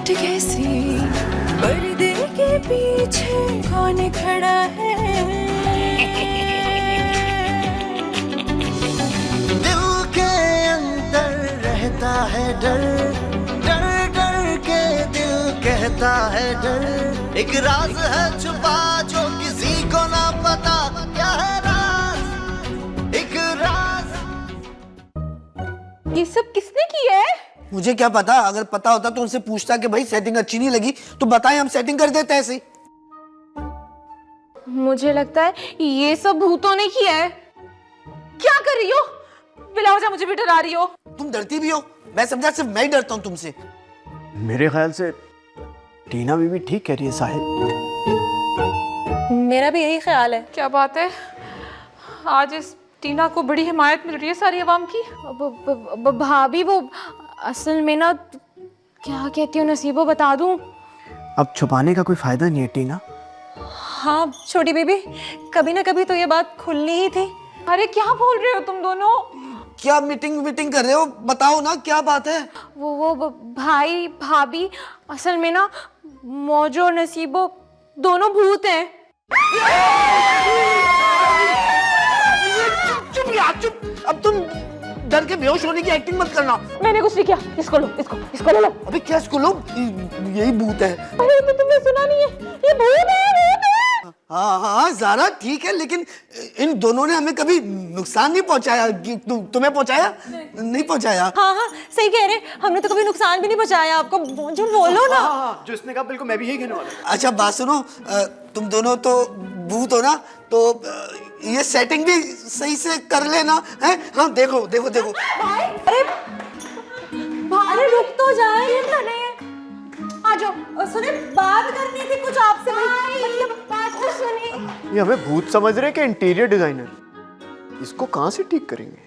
लौट कैसी पर्दे के पीछे कौन खड़ा है। दिल के अंदर रहता है डर, डर डर के दिल कहता है डर। एक राज है छुपा जो किसी को ना पता, क्या है राज, एक राज। ये सब किसने किया है? मुझे क्या पता, अगर पता होता तो उनसे पूछता कि भाई सेटिंग अच्छी नहीं लगी तो बताएं, हम सेटिंग कर देते ऐसे। मुझे लगता है ये सब भूतों ने किया है। क्या कर रही हो? बिलावजा, मुझे भी डरा रही हो। तुम डरती भी हो? मैं समझा सिर्फ मैं ही डरता हूँ तुमसे। मेरे ख्याल से टीना बीबी ठीक कह रही है साहिल। मेरा भी यही ख्याल है। क्या बात है, आज इस टीना को बड़ी हिमायत मिल रही है सारी आवाम की। भाभी वो असल में ना, क्या कहती हूँ नसीबो, बता दूं? अब छुपाने का कोई फायदा नहीं है टीना। हाँ छोटी बेबी, कभी ना कभी तो ये बात खुलनी ही थी। अरे क्या बोल रहे हो तुम दोनों? क्या मीटिंग कर रहे हो? बताओ ना क्या बात है। वो भाई भाभी असल में ना मौजो और नसीबो दोनों भूत हैं। चुप यार चुप। अब तुम डर के बेहोश होने की एक्टिंग मत करना। मैंने कुछ नहीं किया। इसको लो, इसको ले लो। अबे क्या इसको लो? यही भूत है। अरे तो तुमने सुना नहीं है? ये भूत है, भूत है। हाँ ज़ारा ठीक है, लेकिन इन दोनों ने हमें कभी नुकसान नहीं पहुंचाया। तुम्हें पहुंचाया? नहीं पहुंचाया। हाँ सही कह रहे, हमने तो कभी नुकसान भी नहीं पहुंचाया आपको। जो बोलो ना। जो इसने कहा बिल्कुल मैं भी यही कहने वाला। अच्छा बात सुनो, तुम दोनों तो भूत हो ना, तो ये सेटिंग भी सही से कर लेना है। हाँ देखो। अरे रुक तो जाए, ये क्या नहीं है। आ जाओ, सुने बात करनी थी कुछ आपसे। मतलब बात तो सुनिए। ये हमें भूत समझ रहे कि इंटीरियर डिजाइनर? इसको कहाँ से ठीक करेंगे?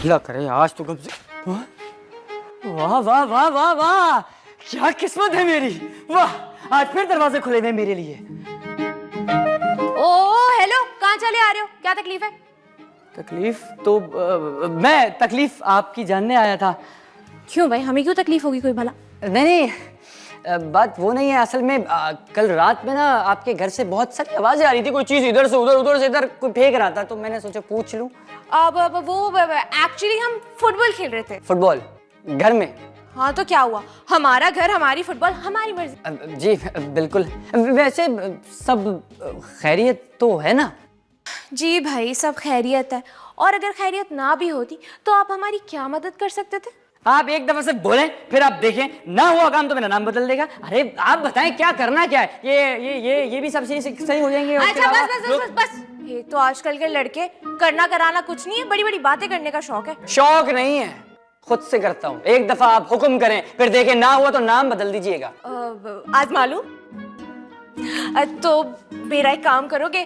ला करे आज तो कब से। वाह वाह वाह वाह वाह, क्या किस्मत है मेरी। वाह, आज फिर दरवाजे खुले हुए मेरे लिए। ओ हेलो, कहाँ चले आ रहे हो? क्या तकलीफ है? तकलीफ तो मैं तकलीफ आपकी जानने आया था। क्यों भाई, हमें क्यों तकलीफ होगी कोई भला? नहीं, बात वो नहीं है। असल में कल रात में ना आपके घर से बहुत सारी आवाजें आ रही थी। कोई चीज इधर से उधर, उधर से इधर कोई फेंक रहा था, तो मैंने सोचा पूछ लूं। अब वो एक्चुअली हम फुटबॉल खेल रहे थे। फुटबॉल घर में? हाँ तो क्या हुआ, हमारा घर, हमारी फुटबॉल, हमारी मर्जी। जी बिल्कुल। वैसे सब खैरियत तो है ना? जी भाई सब खैरियत है, और अगर खैरियत ना भी होती तो आप हमारी क्या मदद कर सकते थे? आप एक दफा से बोलें, फिर आप देखें ना हुआ काम तो मेरा नाम बदल देगा। अरे आप बताएं क्या करना क्या है? ये भी सब सही हो जाएंगे। अच्छा बस। ये तो आजकल के लड़के करना कराना कुछ नहीं है, बड़ी बड़ी बातें करने का शौक है। शौक नहीं है, खुद से करता हूँ। एक दफा आप हुक्म करें, फिर देखें ना हुआ तो नाम बदल दीजिएगा। आज मालूम तो मेरा एक काम करोगे,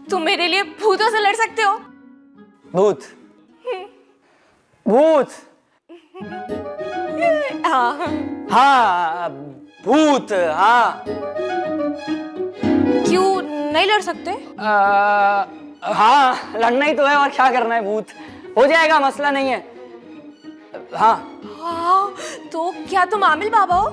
तुम मेरे लिए भूतों से लड़ सकते हो। भूत? भूत? हाँ भूत, हाँ। क्यों नहीं लड़ सकते? हाँ लड़ना ही तो है, और क्या करना है। भूत हो जाएगा, मसला नहीं है। हाँ तो क्या तुम आमिल बाबा हो?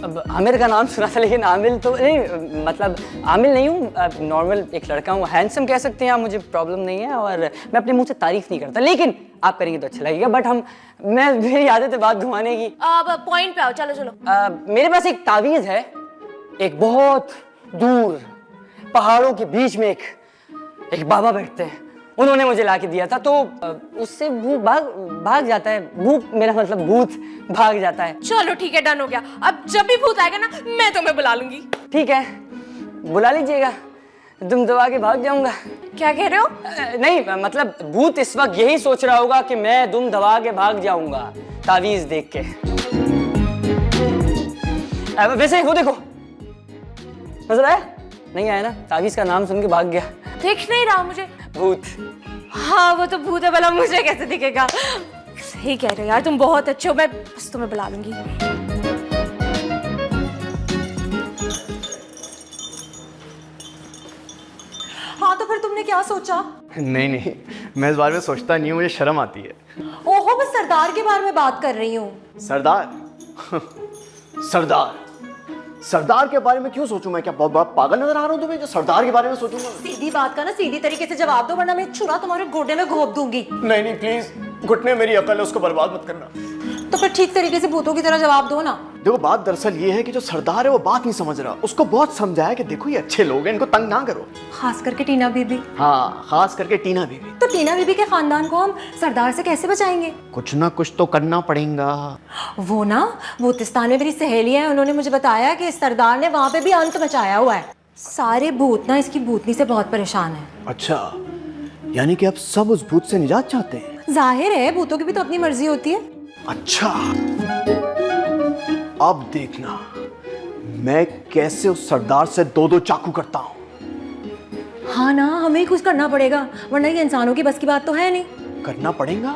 अब आमिर का नाम सुना था, लेकिन आमिल तो नहीं, मतलब आमिल नहीं हूँ, नॉर्मल एक लड़का हूँ। हैंडसम कह सकते हैं आप, मुझे प्रॉब्लम नहीं है, और मैं अपने मुंह से तारीफ नहीं करता, लेकिन आप करेंगे तो अच्छा लगेगा। बट मेरी आदत है बात घुमाने की। अब पॉइंट पे आओ, चलो। मेरे पास एक तावीज है, एक बहुत दूर पहाड़ों के बीच में एक बाबा बैठते हैं, उन्होंने मुझे ला के दिया था। तो उससे भूत भाग जाता है। भूत मेरा मतलब भूत भाग जाता है। चलो ठीक है, डन हो गया। अब जब भी भूत आएगा ना, मैं तुम्हें बुला लूंगी। ठीक है, बुला लीजिएगा, दुम दबा के भाग जाऊंगा। क्या कह रहे हो? नहीं मतलब भूत इस वक्त यही सोच रहा होगा कि मैं दुम दबा के भाग जाऊंगा तावीज देख के। वैसे वो देखो, नजर आया? नहीं आया ना? तावीज का नाम सुन के भाग गया। दिख नहीं रहा मुझे। भूत? हाँ वो तो भूत है, भला मुझे कैसे दिखेगा? सही कह रहे हो यार, तुम बहुत अच्छे हो। मैं बस तुम्हें बुला लूंगी। हाँ तो फिर तुमने क्या सोचा? नहीं मैं इस बारे में सोचता नहीं हूँ, मुझे शर्म आती है। ओहो, मैं सरदार के बारे में बात कर रही हूँ। सरदार? सरदार सरदार के बारे में क्यों सोचूं मैं? क्या बहुत बड़ा पागल नजर आ रहा हूँ तुम्हें जो सरदार के बारे में सोचूंगा? सीधी बात का ना सीधी तरीके से जवाब दो, वरना मैं छुरा तुम्हारे गोडे में घोप दूंगी। नहीं नहीं प्लीज, घुटने मेरी अकल है, उसको बर्बाद मत करना। तो फिर ठीक तरीके से भूतों की तरह जवाब दो ना। देखो बात दरअसल ये है कि जो सरदार है वो बात नहीं समझ रहा। उसको बहुत समझाया कि देखो ये अच्छे लोग हैं, इनको तंग ना करो। खास करके टीना बीबी। हाँ, खास करके टीना बीबी। तो टीना बीबी के खानदान को हम सरदार से कैसे बचाएंगे? कुछ ना कुछ तो करना पड़ेगा। वो ना भूतिस्तान में मेरी सहेली है, उन्होंने मुझे बताया कि सरदार ने वहां पे भी अंत मचाया हुआ है। सारे भूत ना इसकी भूतनी से बहुत परेशान है। अच्छा, यानी कि अब सब उस भूत से निजात चाहते हैं? जाहिर है, भूतों की भी तो अपनी मर्जी होती है। अच्छा, अब देखना मैं कैसे उस सरदार से दो दो चाकू करता हूं। हाँ ना, हमें ही कुछ करना पड़ेगा, वरना ये इंसानों की बस की बात तो है नहीं। करना पड़ेगा।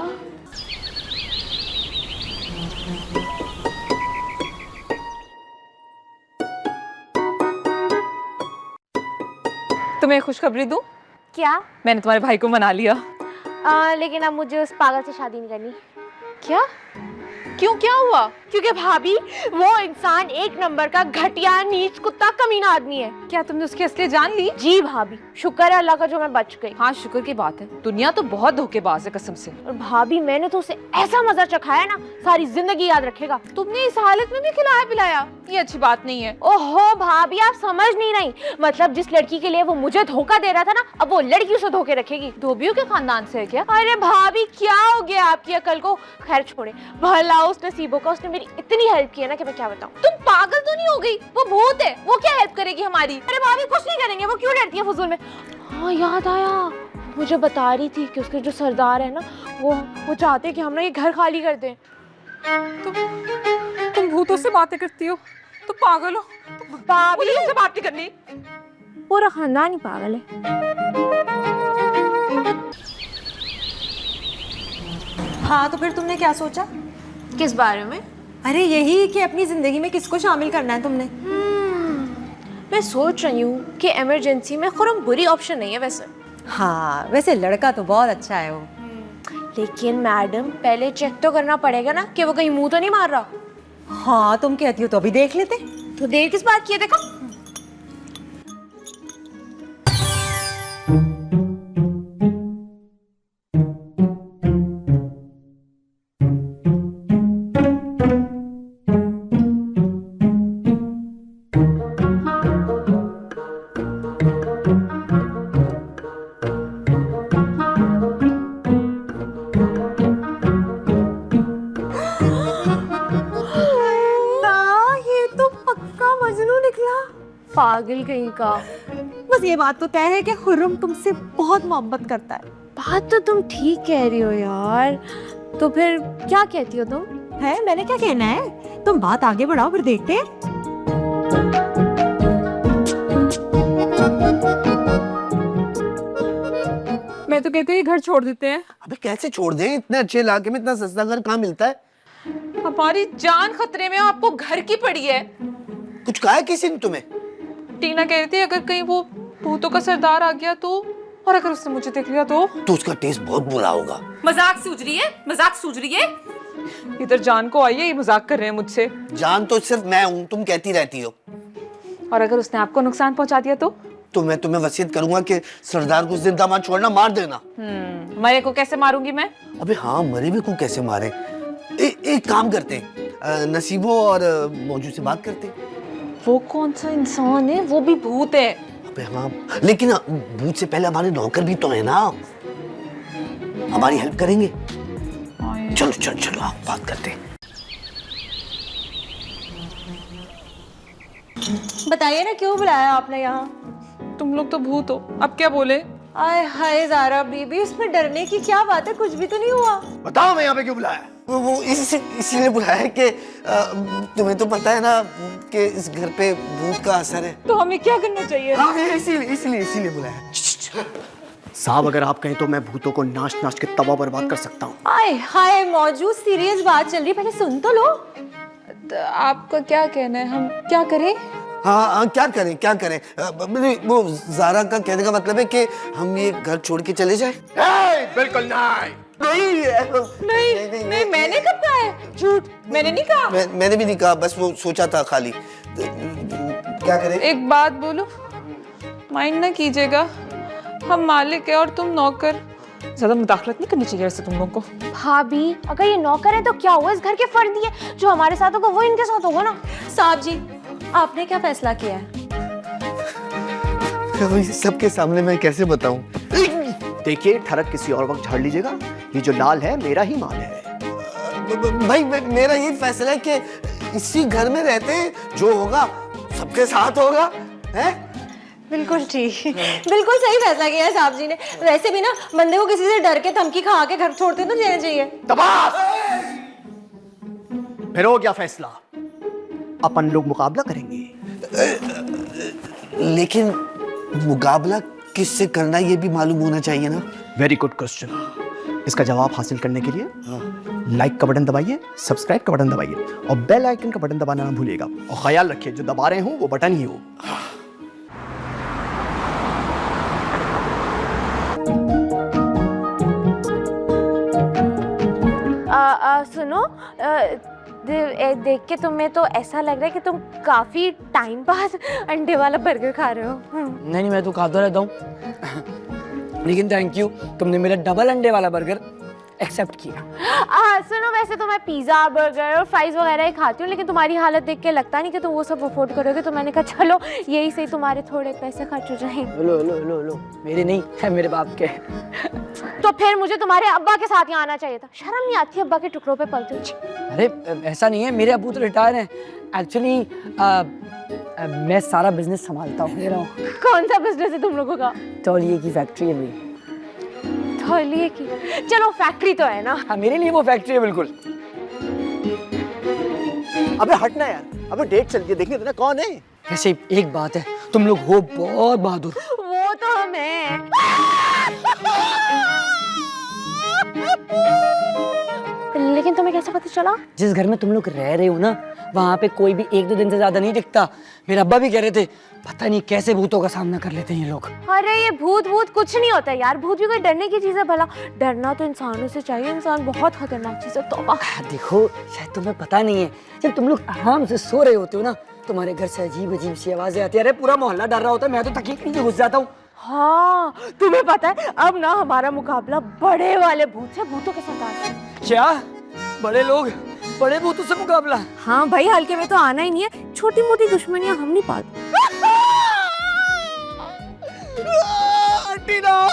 तुम्हें खुशखबरी दूं? क्या? मैंने तुम्हारे भाई को मना लिया। लेकिन अब मुझे उस पागल से शादी नहीं करनी। क्या? क्यों, क्या हुआ? क्योंकि भाभी वो इंसान एक नंबर का घटिया नीच कुत्ता कमीना आदमी है। क्या तुमने उसकी असलियत जान ली? जी भाभी, शुक्र है अल्लाह का जो मैं बच गई। हाँ, शुक्र की बात है। दुनिया तो बहुत धोखेबाज है कसम से। और भाभी मैंने तो उसे ऐसा मजा चखाया ना, सारी जिंदगी याद रखेगा। तुमने इस हालत में भी खिलाया पिलाया? ये अच्छी बात नहीं है। ओहो भाभी, आप समझ नहीं रही। मतलब जिस लड़की के लिए वो मुझे धोखा दे रहा था ना, अब वो लड़की उसे धोखे रखेगी। धोबियों के खानदान से है क्या? अरे भाभी, क्या हो गया आपकी अकल को? खैर छोड़े, भला उस नसीबों का, उसने मेरी इतनी हेल्प की है ना कि मैं क्या बताऊं। तुम पागल तो नहीं हो गई? वो भूत है, वो क्या हेल्प करेगी हमारी? अरे भाभी कुछ नहीं करेंगे, वो क्यों लड़ती है फजूल में। हाँ याद आया, मुझे बता रही थी कि उसके जो सरदार है ना, वो चाहते हैं कि हम ना ये घर खाली कर दें। तुम भूतों से बातें करती हो? तुम पागल हो? भाभी मुझे तुमसे बात नहीं करनी। पूरा खानदान ही पागल है। हाँ, तो फिर तुमने क्या सोचा? किस बारे में? अरे यही कि अपनी जिंदगी में किसको शामिल करना है तुमने। मैं सोच रही हूँ कि इमरजेंसी में खुरम बुरी ऑप्शन नहीं है वैसे। हाँ, वैसे लड़का तो बहुत अच्छा है वो। लेकिन मैडम पहले चेक तो करना पड़ेगा ना कि वो कहीं मुंह तो नहीं मार रहा। हाँ, तुम कहती हो तो अभी देख लेते। तो देर किस बात की है, देखो। पागल कहीं का। बस ये बात तो तय है कि खुर्रम तुमसे बहुत मोहब्बत करता है। बात तो तुम ठीक कह रही हो यार। तो फिर क्या कहती हो तुम? है, मैंने क्या कहना है? तुम बात आगे बढ़ाओ, फिर देखते हैं। मैं तो कहती हूँ ये घर छोड़ देते हैं। अबे कैसे छोड़ दें? इतने अच्छे इलाके में इतना सस्ता घर कहाँ मिलता है? हमारी जान खतरे में, आपको घर की पड़ी है। कुछ कहा है किसी ने तुम्हें? टीना कह रही थी अगर कहीं वो भूतों का सरदार आ गया तो, और अगर उसने मुझे देख लिया तो उसका टेस्ट बहुत बुरा होगा। मजाक सूझ रही है? मजाक सूझ रही है? इधर जान को आई है, ये मजाक कर रहे हैं मुझसे। जान तो सिर्फ मैं हूँ, तुम कहती रहती हो। और अगर उसने आपको नुकसान पहुंचा दिया तो मैं तुम्हें वसीयत करूंगा कि सरदार को जिंदा मत छोड़ना, मार देना। मरे को कैसे मारूंगी मैं? अबे हाँ, मरे भी को कैसे मारे? एक काम करते हैं, नसीबो और मौजू से बात करते हैं। वो कौन सा इंसान है? वो भी भूत है। अबे हाँ, लेकिन भूत से पहले हमारे नौकर भी तो है ना, हमारी हेल्प करेंगे। चलो चलो चलो, आप बात करते हैं। बताइए ना, क्यों बुलाया आपने यहाँ? तुम लोग तो भूत हो, अब क्या बोले? आय हाय ज़ारा बीबी, उसमें डरने की क्या बात है? कुछ भी तो नहीं हुआ। बताओ मैं यहाँ पे क्यों बुलाया? वो इसीलिए बुलाया कि तुम्हें तो पता है ना कि इस घर पे भूत का असर है। तो हमें क्या करना चाहिए? हाँ, इसीलिए बुलाया। साहब अगर आप कहें तो मैं भूतों को नाच नाच के तबाह बर्बाद कर सकता हूँ। आय हाय मौजूद, सीरियस बात चल रही, पहले सुन तो लो। तो आपका क्या कहना है, हम क्या करें? हाँ, क्या करें? वो ज़ारा का कहने का मतलब है कि हम ये घर छोड़ के चले जाए। बिल्कुल नहीं। नहीं मैंने कब कहा है झूठ? मैंने नहीं कहा। मैंने भी नहीं कहा, बस वो सोचा था खाली। क्या करें? एक बात बोलो, माइंड ना कीजिएगा, हम मालिक है और तुम नौकर, ज्यादा मुदाखलत नहीं करनी चाहिए ऐसे तुम लोग को। भाभी अगर ये नौकर है तो क्या हुआ, इस घर के फर्द है, जो हमारे साथ होगा वो इनके साथ होगा ना। साहब जी, आपने क्या फैसला किया है? सबके सामने मैं कैसे बताऊं? देखिए, ठरक किसी और वक्त झाड़ लीजिएगा। ये जो लाल है मेरा ही माल है। भाई मेरा ये फैसला है कि इसी घर में रहते हैं, जो होगा सबके साथ होगा, है? बिल्कुल ठीक, बिल्कुल सही फैसला किया है साहब जी ने। वैसे भी ना बंदे को किसी से डर के धमकी खा के घर छोड़ते तो जाना चाहिए। तबास! फिर हो गया फैसला, अपन लोग मुकाबला करेंगे। लेकिन मुकाबला किससे करना ये भी मालूम होना चाहिए ना। Very good question. इसका जवाब हासिल करने के लिए लाइक का बटन दबाइए, सब्सक्राइब का बटन दबाइए और बेल आइकन का बटन दबाना ना भूलिएगा। और ख्याल रखिए, जो दबा रहे हूं वो बटन ही हो। सुनो, देख के तुम्हें तो ऐसा लग रहा है कि तुम काफी टाइम बाद अंडे वाला बर्गर खा रहे हो। नहीं मैं तो खाता रहता हूँ, लेकिन थैंक यू, तुमने मेरा डबल अंडे वाला बर्गर एक्सेप्ट किया। सुनो, वैसे तो मैं पिज्जा, बर्गर और फ्राइज वगैरह ही खाती हूँ, लेकिन तुम्हारी हालत देख के लगता नहीं कि तुम वो सब अफोर्ड करोगे, तो मैंने कहा चलो यही सही तुम्हारे थोड़े पैसे खर्च हो जाएंगे। लो मेरे नहीं है, मेरे बाप के। तो फिर मुझे तुम्हारे अब्बा के साथ यहाँ आना चाहिए था। शर्म नहीं आती अब्बा के टुकड़ों पे पलते हुए? अरे ऐसा नहीं है, मेरे अबू तो रिटायर हैं। एक्चुअली मैं सारा बिजनेस संभालता हूँ। कौन सा बिजनेस है तुम लोगों का? तौलिए की फैक्ट्री है मेरी। तौलिए की? चलो फैक्ट्री तो है ना। हाँ, मेरे लिए वो फैक्ट्री है बिल्कुल। अबे हटना यार, अबे डेट चल रही है, देखने देना कौन है। वैसे एक बात है, तुम लोग हो बहुत बहादुर। वो तो हम हैं। लेकिन तुम्हें कैसे पता चला? जिस घर में तुम लोग रह रहे हो ना, वहाँ पे कोई भी 1-2 दिन से ज्यादा नहीं टिकता। मेरे अब्बा भी कह रहे थे, पता नहीं कैसे भूतों का सामना कर लेते हैं ये लोग। अरे ये भूत कुछ नहीं होता यार, भूत भी कोई डरने की चीज है भला? डरना तो इंसानों से चाहिए, इंसान बहुत खतरनाक चीज है। तौबा। देखो, शायद तुम्हें पता नहीं है, जब तुम लोग आराम से सो रहे होते हो ना, तुम्हारे घर से अजीब अजीब सी आवाजें आती है। अरे पूरा मोहल्ला डर रहा होता है, मैं तो तकिए के नीचे घुस जाता हूँ। हाँ, तुम्हें पता है अब ना हमारा मुकाबला बड़े वाले भूत से, भूतों के साथ है। क्या? बड़े लोग, बड़े भूतों से मुकाबला? हाँ भाई, हल्के में तो आना ही नहीं है, छोटी मोटी दुश्मनियां हम नहीं पालते। टीना,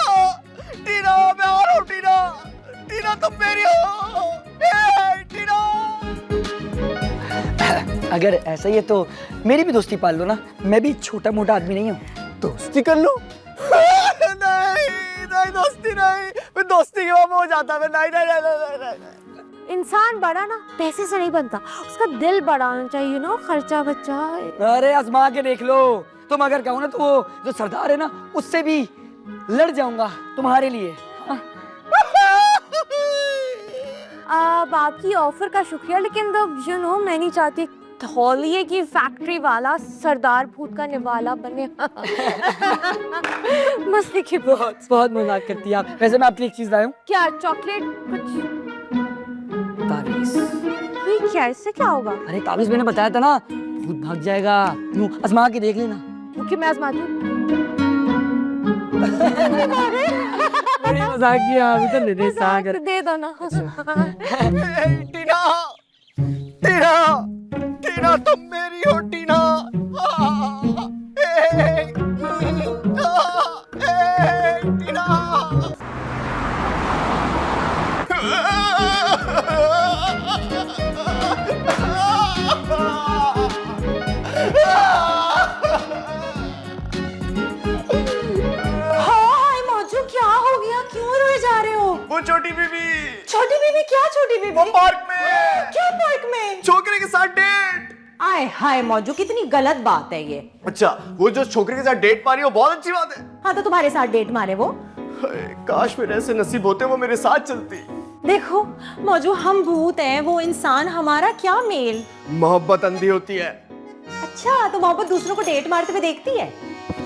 टीना मैं आ रहा हूँ। टीना, टीना तुम मेरी हो। टीना, अगर ऐसा ही है तो मेरी भी दोस्ती पाल लो ना, मैं भी छोटा मोटा आदमी नहीं हूँ। दोस्ती कर लो। नहीं दोस्ती नहीं, मैं दोस्ती के बाबा हो जाता। मैं नहीं। इंसान बड़ा ना पैसे से नहीं बनता, उसका दिल बड़ा होना चाहिए ना, खर्चा बच्चा। अरे आजमा के देख लो, तुम अगर कहो ना तो वो जो सरदार है ना, उससे भी लड़ जाऊंगा तुम्हारे लिए। अब आपकी ऑफर का शुक्रिया, लेकिन मैं नहीं चाहती तौलिए की फैक्ट्री वाला सरदार भूत का निवाला बने। मस्ती की बहुत मजाक करती है आप। वैसे मैं आपके लिए एक चीज लाया हूँ। क्या? चॉकलेट? कुछ ताबीज। ये क्या, इससे क्या होगा? अरे ताबीज मैंने बताया था ना, भूत भाग जाएगा। यूं आजमा के देख लेना। ओके, मैं आजमाती हूँ। बड़ी मजाक किया, अभी तो लेने सागर। दे दो ना। टीना, टीना, टीना तुम मेरी हो। टीना, टीना। वो छोटी बीबी। छोटी बीबी? क्या छोटी बीबी? वो पार्क में। क्या पार्क में? छोकरे के साथ डेट। आय हाय मौजू, कितनी गलत बात है ये। अच्छा, वो जो छोकरे के साथ डेट मारी वो बहुत अच्छी बात है। हाँ तो तुम्हारे साथ डेट मारे वो? काश मेरे ऐसे नसीब होते वो मेरे साथ चलती। देखो मौजू, हम भूत हैं, वो इंसान, हमारा क्या मेल। मोहब्बत अंधी होती है। अच्छा, तो मोहब्बत दूसरों को डेट मारते हुए देखती है?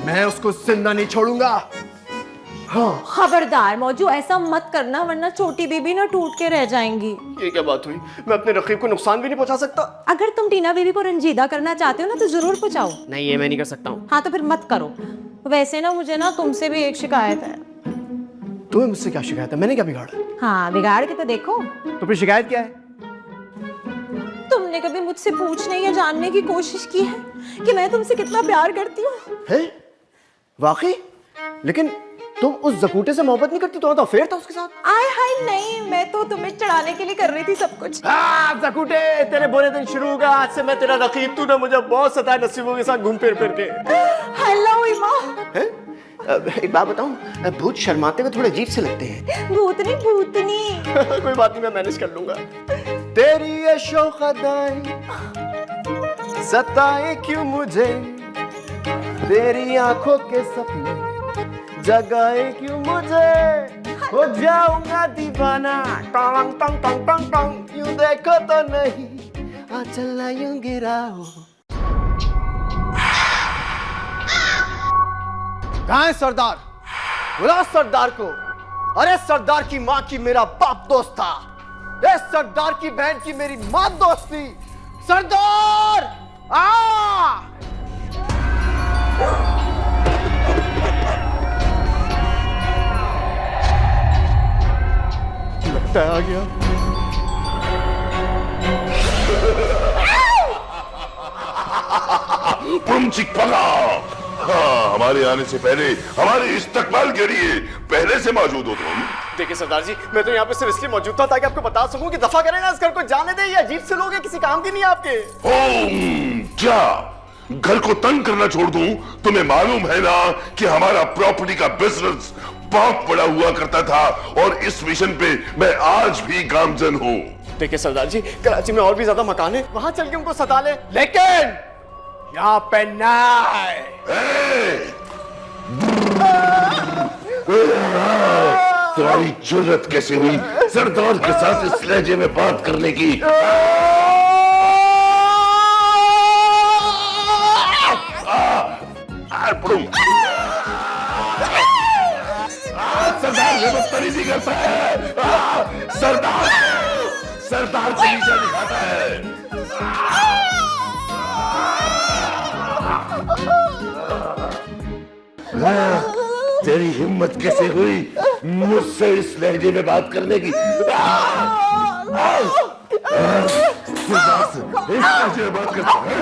मैं उसको जिंदा नहीं छोड़ूंगा। हाँ। खबरदार मौजू, ऐसा मत करना वरना छोटी बीबी ना टूट के रह जाएंगी। ये क्या बात हुई? मैं अपने रकीब को नुकसान भी नहीं पहुंचा सकता? अगर तुम टीना बीबी को रंजीदा करना चाहते हो ना तो जरूर पहुंचाओ। नहीं, ये मैं नहीं कर सकता हूँ। हाँ तो फिर मत करो। वैसे ना मुझे ना तुमसे भी एक शिकायत है। तुम्हें मुझसे क्या शिकायत है? मैंने क्या बिगाड़ा? हाँ बिगाड़ के तो देखो। तो फिर शिकायत क्या है? तुमने कभी मुझसे पूछने या जानने की कोशिश की है कि मैं तुमसे कितना प्यार करती हूँ? है? वाकई? लेकिन तुम उस जकूटे से मोहब्बत नहीं करती? तुम्हारा तो अफेयर था उसके साथ। आय हाय नहीं, मैं तो तुम्हें चढ़ाने के लिए कर रही थी सब कुछ। जकूटे, तेरे बुरे दिन शुरू होगा आज से। मैं तेरा रकीब, तू ना मुझे बहुत सताए नसीबों के साथ घूम फिर के। हेलो इमा। हैं? एक बात बताऊं, भूत शर्माते हुए थोड़े अजीब से लगते हैं। भूतनी भूतनी। कोई बात नहीं, मैं मैनेज कर लूंगा। तेरी ये शौक अदाएं सताए क्यों मुझे, तेरी आंखों के सपने जगाए क्यों मुझे, हो जाऊंगा दीवाना टंग टंग टंग टंग टंग, यूं देखो तो नहीं आ चला यूं गिराओ। कहाँ है सरदार? बुला सरदार को। अरे सरदार की माँ की मेरा बाप दोस्त था, ए सरदार की बहन की मेरी माँ दोस्त थी। सरदार आ! लगता है आ गया। तुम चिकपगा, हाँ, हमारे आने से पहले हमारे इस्तकबाल के लिए पहले से मौजूद हो तुम। देखिए सरदार जी, मैं तो यहाँ पे सिर्फ इसलिए मौजूद था ताकि आपको बता सकूं कि दफा करें ना इस घर को, जाने दे। ये अजीब से लोग हैं, किसी काम के नहीं आपके। क्या घर को तंग करना छोड़ दूं? तुम्हें मालूम है ना कि हमारा प्रॉपर्टी का बिजनेस बहुत बड़ा हुआ करता था और इस मिशन पे मैं आज भी गामजन हूँ। देखिए सरदार जी, कराची में और भी ज्यादा मकान है, वहां चल के उनको सता ले, लेकिन यहाँ पे नहीं। तुम्हारी जुर्रत कैसे हुई सरदार के साथ इस लहजे में बात करने की? सरदार बदतमीजी करता है। सरदार सरदार को नीचा दिखाता है। तेरी हिम्मत कैसे हुई मुझसे इस लहजे में बात करने की? इस लहजे में बात करता है।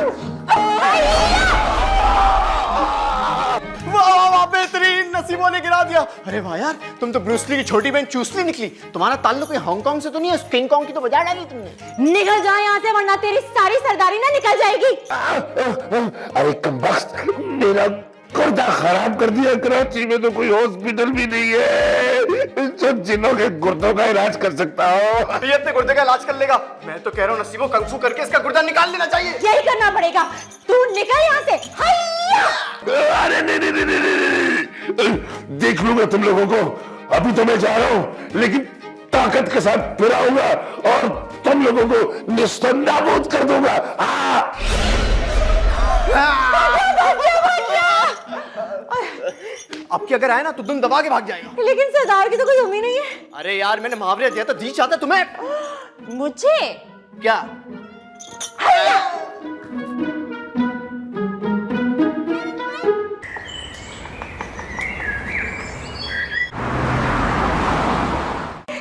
वाह, बेहतरीन, नसीबों ने गिरा दिया। अरे वाह यार, तुम तो ब्रूस ली की छोटी बहन चूसली निकली। तुम्हारा ताल्लुक हांगकांग से तो नहीं है? किंग कॉन्ग की तो बजा डाली तुमने। निकल जाओ यहाँ से वरना तेरी सारी सरदारी ना निकल जाएगी। अरे कमबख्त, मेरा गुर्दा खराब कर दिया। कराची में तो कोई हॉस्पिटल भी नहीं है जो जिन्हों के गुर्दों का इलाज कर सकता हो। ये अपने गुर्दे का इलाज कर लेगा। मैं तो कह रहा हूँ नसीबों कंग फू करके इसका गुर्दा निकाल लेना चाहिए। यही करना पड़ेगा। तू निकल यहाँ से। हैया! अरे नहीं, देख लूंगा तुम लोगों को। अभी तो मैं जा रहा हूँ, लेकिन ताकत के साथ फिर आऊंगा और तुम लोगों को निस्तो नाबूद कर दूंगा। अब की अगर आए ना तो दुम दबा के भाग जाएगा। लेकिन सरदार की तो कोई उम्मीद नहीं है। अरे यार, मैंने मुहावरे दिया था, दी चाहता तुम्हें। मुझे क्या?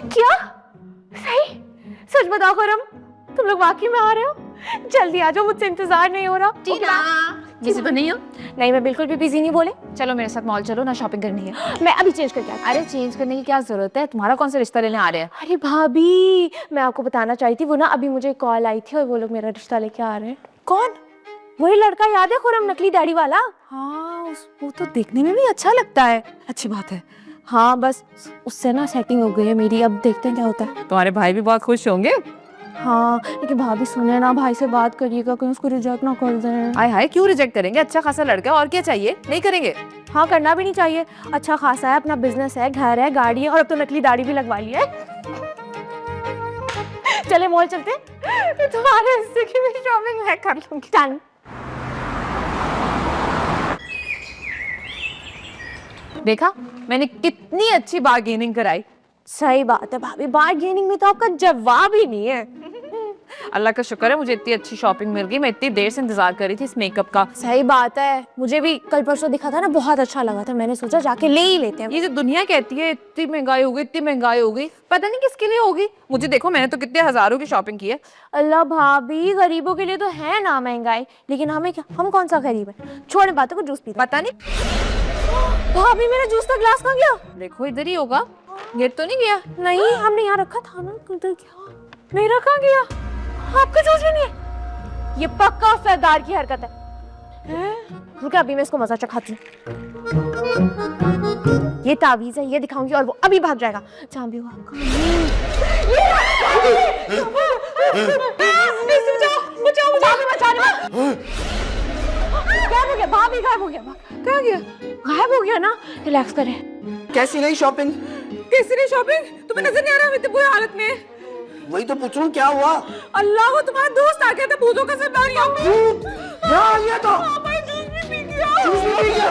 क्या? सही? सच बताओ खुरम, तुम लोग वाकई में आ रहे हो? जल्दी आ जाओ, मुझसे इंतजार नहीं हो रहा। टीना, बिजी तो नहीं हो? नहीं, मैं बिल्कुल भी बिजी नहीं। बोले चलो मेरे साथ मॉल चलो ना, शॉपिंग करनी है। मैं अभी चेंज करके आती हूँ। अरे चेंज करने की क्या जरूरत है? तुम्हारा कौन सा रिश्ता लेने आ रहे हैं? अरे भाभी, मैं आपको बताना चाही थी, वो ना अभी मुझे कॉल आई थी और वो लोग मेरा रिश्ता लेके आ रहे हैं। कौन? वही लड़का, याद है खुरम, नकली दाढ़ी वाला? हाँ, वो तो देखने में भी अच्छा लगता है। अच्छी बात है। हाँ, बस उससे ना सेटिंग हो गई है मेरी। अब देखते हैं क्या होता है। तुम्हारे भाई भी बहुत खुश होंगे। हाँ, लेकिन भाभी सुने ना, भाई से बात करिएगा, कहीं उसको रिजेक्ट ना कर दें। हाय हाय, क्यों रिजेक्ट करेंगे? अच्छा खासा लड़का है, और क्या चाहिए? नहीं करेंगे। हाँ, करना भी नहीं चाहिए। अच्छा खासा है, अपना बिजनेस है, घर है, गाड़ी है, और अब तो नकली दाढ़ी भी लगवा ली है। चले मॉल चलते। तुम्हारे हिस्से की भी शॉपिंग मैं कर लूंगी। डन। देखा मैंने कितनी अच्छी बार्गेनिंग कराई। सही बात है भाभी, बार्गेनिंग में तो आपका जवाब ही नहीं है। अल्लाह का शुक्र है मुझे इतनी अच्छी शॉपिंग मिल गई। मैं इतनी देर से इंतजार कर रही थी इस मेकअप का। सही बात है, मुझे भी कल परसों दिखा था ना, बहुत अच्छा लगा था। मैंने सोचा जाके ले ही लेते हैं। ये जो दुनिया कहती है इतनी महंगाई हो गई, इतनी महंगाई हो गई, पता नहीं किसके लिए होगी। मुझे देखो मैंने तो कितने हजारों की शॉपिंग की है। अल्लाह भाभी, गरीबों के लिए तो है ना महंगाई, लेकिन हमें क्या, हम कौन सा गरीब है। छोड़े बातों को, जूस पी। पता नहीं भाभी मेरा जूस का ग्लास कहाँ गया? देखो इधर ही होगा, गिर तो नहीं गया? नहीं, हमने यहाँ रखा था ना। उधर क्या? मेरा कहाँ गया? आपका जूस भी नहीं है? ये पक्का सरदार की हरकत है। रुके, अभी मैं इसको मजा चखाती हूँ। ये तावीज है, ये दिखाऊंगी और वो अभी भाग जाएगा। जहाँ भी हुआ गायब हो गया, भाभी गायब हो गया। क्या गया? गायब हो गया ना। रिलैक्स करें। कैसी रही शॉपिंग? कैसी नहीं शॉपिंग? तुम्हें नजर नहीं आ रहा हम इतनी बुरी हालत में? वही तो पूछ रहा हूँ क्या हुआ। अल्लाह वो तुम्हारा दोस्त आ गया था, भूतों का सरदार यहाँ पे। ये तो जूस भी पी गया।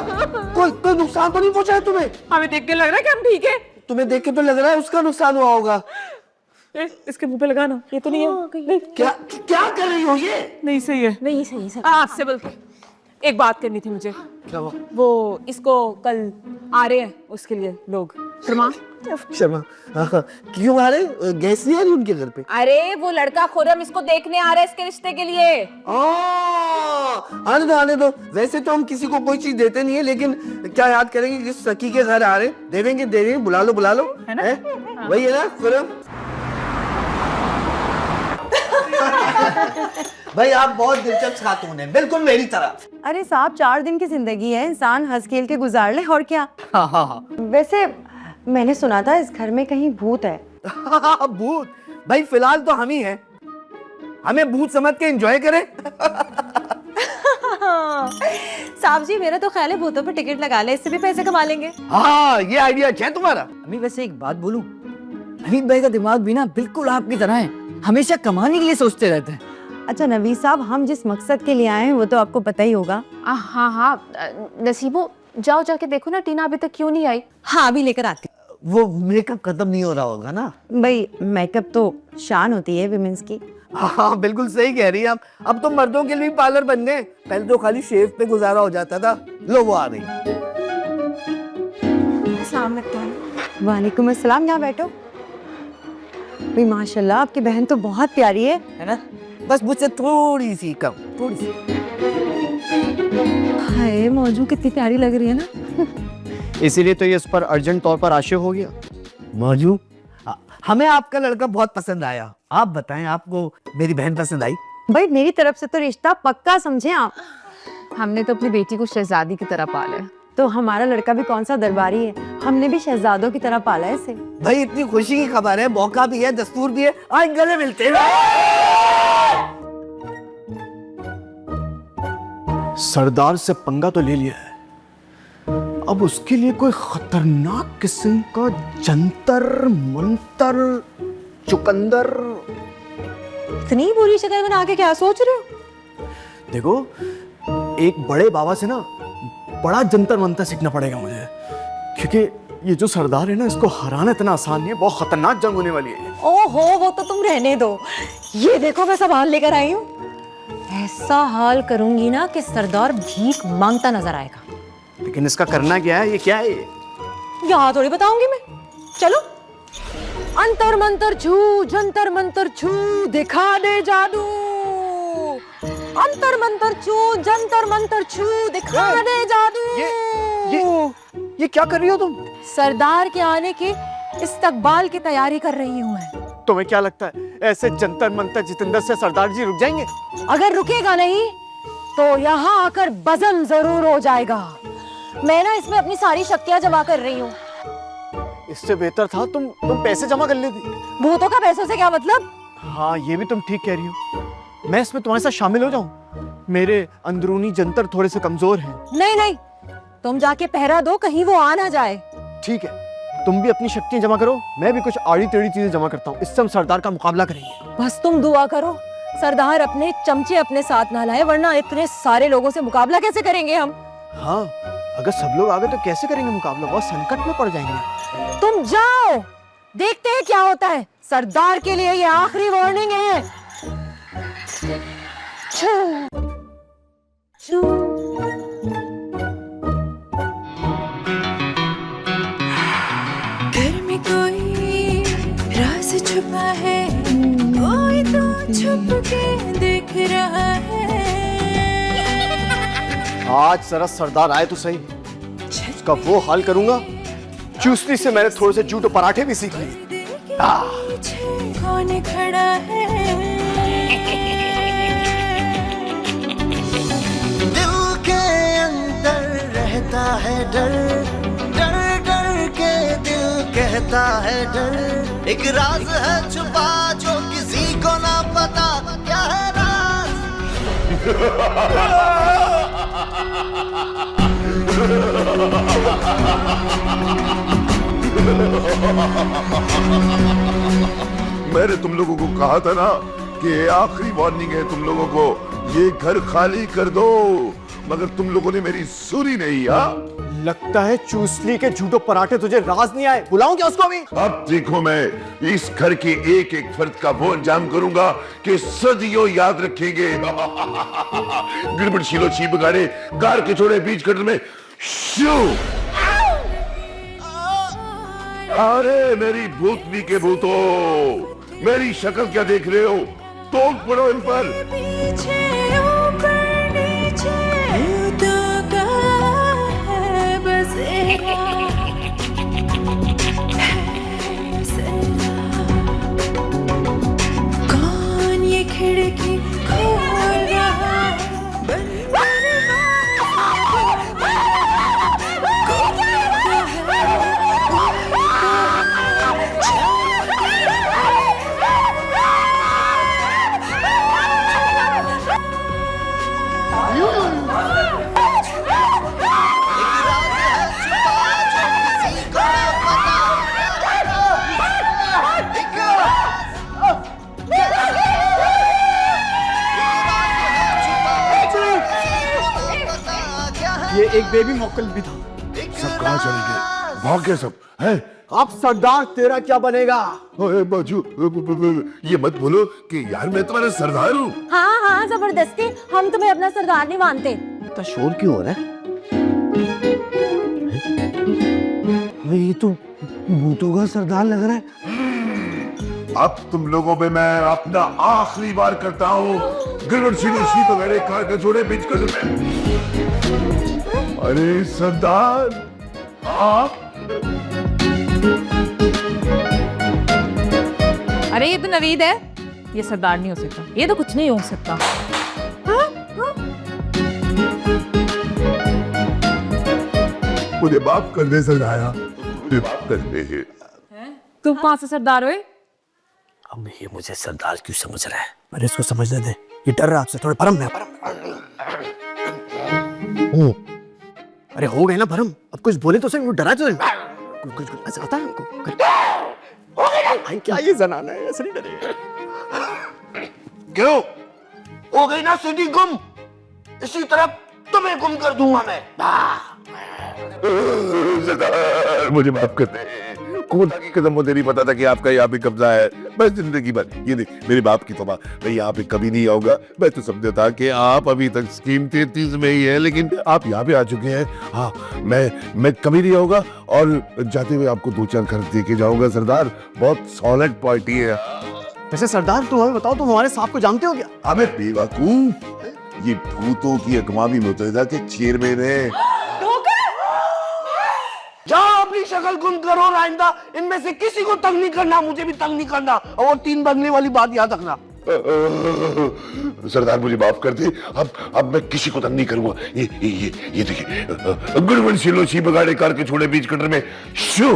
कोई नुकसान तो नहीं पहुंचा है तुम्हें? हमें देख के लग रहा है कि हम ठीक है। तुम्हें देख के तो लग रहा है उसका नुकसान हुआ होगा। इसके मुंह पे लगाना, ये तो नहीं है। क्या क्या कर रही हो ये? नहीं सही है। नहीं सही सही। आपसे बल्कि एक बात करनी थी मुझे। क्या हुआ? वो इसको कल आ रहे हैं, उसके लिए लोग शर्मा। हाँ, क्यों आ रहे? गैस नहीं आ रही उनके घर पे? अरे वो लड़का खुरम इसको देखने आ रहा है इसके रिश्ते के लिए। आने दो। वैसे तो हम किसी को कोई चीज देते नहीं है, लेकिन क्या याद करेंगे कि सखी के घर आ रहे, देंगे। बुला लो है ना? वही है ना खुरम? भाई आप बहुत दिलचस्प खातून हैं, बिल्कुल मेरी तरह। अरे साहब, 4 दिन की जिंदगी है, इंसान हंस खेल के गुजार ले, और क्या। हाँ। वैसे मैंने सुना था इस घर में कहीं भूत है। भूत? भाई फिलहाल तो हम ही हैं, हमें भूत समझ के एंजॉय करें। साहब जी, मेरा तो ख्याल है भूतों पर टिकट लगा ले, इससे भी पैसे कमा लेंगे। हाँ, ये आइडिया अच्छा है तुम्हारा। अम्मी वैसे एक बात बोलूं, हमीद भाई का दिमाग भी ना बिल्कुल आपकी तरह है, हमेशा कमाने के लिए सोचते रहते हैं। अच्छा नवीद साहब, हम जिस मकसद के लिए आए हैं वो तो आपको पता ही होगा। हाँ, नसीबो जाओ जाके देखो ना, टीना अभी तक क्यों नहीं आई। हाँ, अभी लेकर आती। वो मेकअप खत्म नहीं हो रहा होगा ना? भाई मेकअप तो शान होती है विमेंस की। हाँ बिल्कुल सही कह रही है आप। अब तो मर्दों के लिए भी पार्लर बन गए, पहले तो खाली शेव पे गुजारा हो जाता था। लो वो आ रही। वालेकुम अस्सलाम, यहाँ बैठो। भाई माशाल्लाह, आपकी बहन तो बहुत प्यारी है ना? बस मुझसे थोड़ी सी कम, थोड़ी सी। हाय मौजू, कितनी प्यारी लग रही है ना। इसीलिए तो ये इस पर अर्जेंट तौर पर आशिक हो गया। मौजू, हमें आपका लड़का बहुत पसंद आया। आप बताएं, आपको मेरी बहन पसंद आई? भाई मेरी तरफ से तो रिश्ता पक्का समझे आप। हमने तो अपनी बेटी को शहजादी की तरह पाला है। तो हमारा लड़का भी कौन सा दरबारी है, हमने भी शहजादों की तरह पाला है इसे। भाई इतनी खुशी की खबर है, मौका भी है, दस्तूर भी है, आज गले मिलते हैं। सरदार से पंगा तो ले लिया है, अब उसके लिए कोई खतरनाक किस्म का जंतर मंतर चुकंदर। इतनी बुरी शक्ल बना के क्या सोच रहे हो? देखो, एक बड़े बाबा से ना बड़ा जंतर मंतर सीखना पड़ेगा मुझे, क्योंकि ये जो सरदार है ना, इसको हराना इतना आसान नहीं है, बहुत खतरनाक जंग होने वाली है। ओहो, वो तो तुम रहने दो। ये देखो मैं सब हाल लेकर आई हूँ। ऐसा हाल करूंगी ना कि सरदार भीख मांगता नजर आएगा। लेकिन इसका करना क्या है? ये क्या है? यहाँ थोड़ी बताऊंगी मैं, चलो। अंतर मंतर छू, जंतर मंतर छू, दिखा दे जादू। अंतर मंतर छू, जंतर मंतर छू, दिखा दे जादू। ये क्या कर रही हो तुम? सरदार के आने की इस्तकबाल की तैयारी कर रही हूँ मैं। तुम्हें क्या लगता है ऐसे जंतर मंतर जितेंद्र से सरदार जी रुक जाएंगे? अगर रुकेगा नहीं तो यहाँ आकर बज़म जरूर हो जाएगा। मैं ना इसमें अपनी सारी शक्तियाँ जमा कर रही हूँ। इससे बेहतर था तुम पैसे जमा कर लेती। भूतों का पैसों से क्या मतलब? हाँ, ये भी तुम ठीक कह रही हो। मैं इसमें तुम्हारे साथ शामिल हो जाऊं? मेरे अंदरूनी जंतर थोड़े से कमजोर हैं। नहीं नहीं, तुम जाके पहरा दो, कहीं वो आ ना जाए। ठीक है, तुम भी अपनी शक्तियां जमा करो, मैं भी कुछ आड़ी टेढ़ी चीजें जमा करता हूँ, इससे हम सरदार का मुकाबला करेंगे। बस तुम दुआ करो, सरदार अपने चमचे अपने साथ ना लाए, वरना इतने सारे लोगों से मुकाबला कैसे करेंगे हम? हाँ, अगर सब लोग आ गए तो कैसे करेंगे मुकाबला? बहुत संकट में पड़ जाएंगे। तुम जाओ, देखते हैं क्या होता है। सरदार के लिए ये आखिरी वार्निंग है। घर में कोई राज छुपा है, कोई तो छुप के देख रहा है। आज जरा सरदार आए तो सही, उसका वो हाल करूंगा। चूसनी से मैंने थोड़े से जूटो पराठे भी सीख लिए। कौन खड़ा है? दिल के अंदर रहता है डर, डर डर के दिल कहता है डर। एक राज है छुपा जो किसी को ना पता, क्या है राज? मैंने तुम लोगों को कहा था ना कि ये आखिरी वार्निंग है तुम लोगों को, ये घर खाली कर दो, मगर तुम लोगों ने मेरी सुनी नहीं। लगता है चूसली के जूटो पराठे तुझे राज नहीं आए। बुलाऊं क्या उसको अभी? अब देखो, मैं इस घर के एक एक फर्द का वो अंजाम करूंगा कि सदियों याद रखेंगे। गिरबट शीलो छी बगाड़े कार के छोड़े बीच कटर में शू। अरे मेरी भूतनी के भूतो, मेरी शक्ल क्या देख रहे हो? तोड़ पड़ो इन पर। पीछे ऊपर नीचे भूतों का है बसेरा, है बसेरा। कौन ये खिड़की खोल रहा है? ये एक बेबी मौकल भी था। सब कहाँ चले गए? भाग गए सब हैं? अब सरदार तेरा क्या बनेगा? ओए बाजू, ये मत बोलो कि यार मैं तुम्हारा सरदार हूँ। हाँ हाँ, जबरदस्ती। हम तुम्हें अपना सरदार नहीं मानते। इतना शोर क्यों हो रहा है? ये तो भूतों का सरदार लग रहा है। अब तुम लोगों पे मैं अपना आखिरी बार करता हूँ। गिरबट शीलो शी तो मेरे कार के छोड़े बीच कटर में। अरे सरदार, आप? अरे ये तो नवीद है, ये सरदार नहीं हो सकता, ये तो कुछ नहीं हो सकता। मुझे माफ कर दे सरदारा, मुझे माफ कर दे। तुम कहाँ से सरदार हुए? अब ये मुझे सरदार क्यों समझ रहा है? अरे इसको समझने दे, ये डर रहा है आपसे। थोड़े भरम में अरे हो गए ना भरम, अब कुछ बोले तो सही। वो डरा तो कुछ ऐसा आता है हमको। भाई क्या ये जनाना है? ऐसे नहीं डरेगा। क्यों हो गई ना सीधी गुम, इसी तरह तुम्हें गुम कर दूंगा मैं। सरदार मुझे माफ कर दे। खुदा की कसम मुझे नहीं पता था कि आपका यहाँ पे कब्जा है। बस जिंदगी भर ये देख, मेरे बाप की तौबा, मैं यहाँ पे कभी नहीं आऊंगा। मैं तो समझा था कि आप अभी तक स्कीम 33 में ही है, लेकिन आप यहाँ पे आ चुके हैं। हाँ, मैं कभी नहीं आऊंगा और जाते हुए आपको 2-4 घर दे के जाऊंगा। सरदार बहुत सॉलिड पार्टी है। वैसे सरदार तुम हमें बताओ, तुम हमारे सांप को जानते हो क्या? अबे बेवकूफ, ये भूतों की अक़वाम मुत्तहिदा के चेयरमैन है। जाओ अपनी शक्ल गुम करो, आइंदा इनमें से किसी को तंग नहीं करना, मुझे भी तंग नहीं करना। और वो 3 बंगले वाली बात याद रखना। सरदार मुझे माफ कर दे, अब मैं किसी को तंग नहीं करूंगा। ये देखिए, गिरबट शीलो छी बगाड़े कार के छोड़े बीच कटर में शू।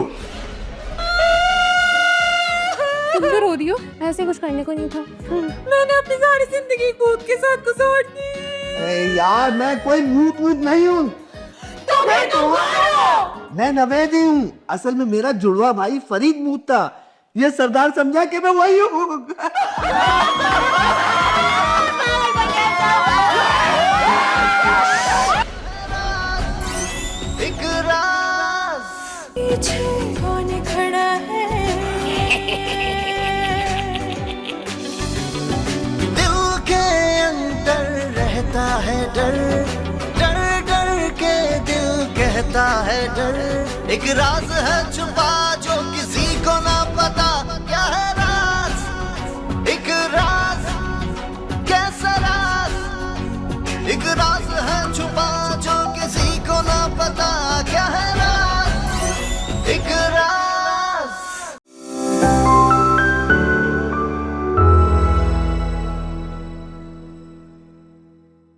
तुम तो रो रही हो? ऐसे कुछ करने को नहीं था। मैंने अपनी सारी जिंदगी भूत के साथ गुजार दी। यार मैं कोई भूत नहीं हूँ। मैं नवेदी हूँ। असल में मेरा जुड़वा भाई फरीद भूत था। ये सरदार समझा कि मैं वही हूँ। पीछे कौन खड़ा है? दिल के अंदर रहता है डर, डर डर के दिल कहता है डर, एक राज है छुपा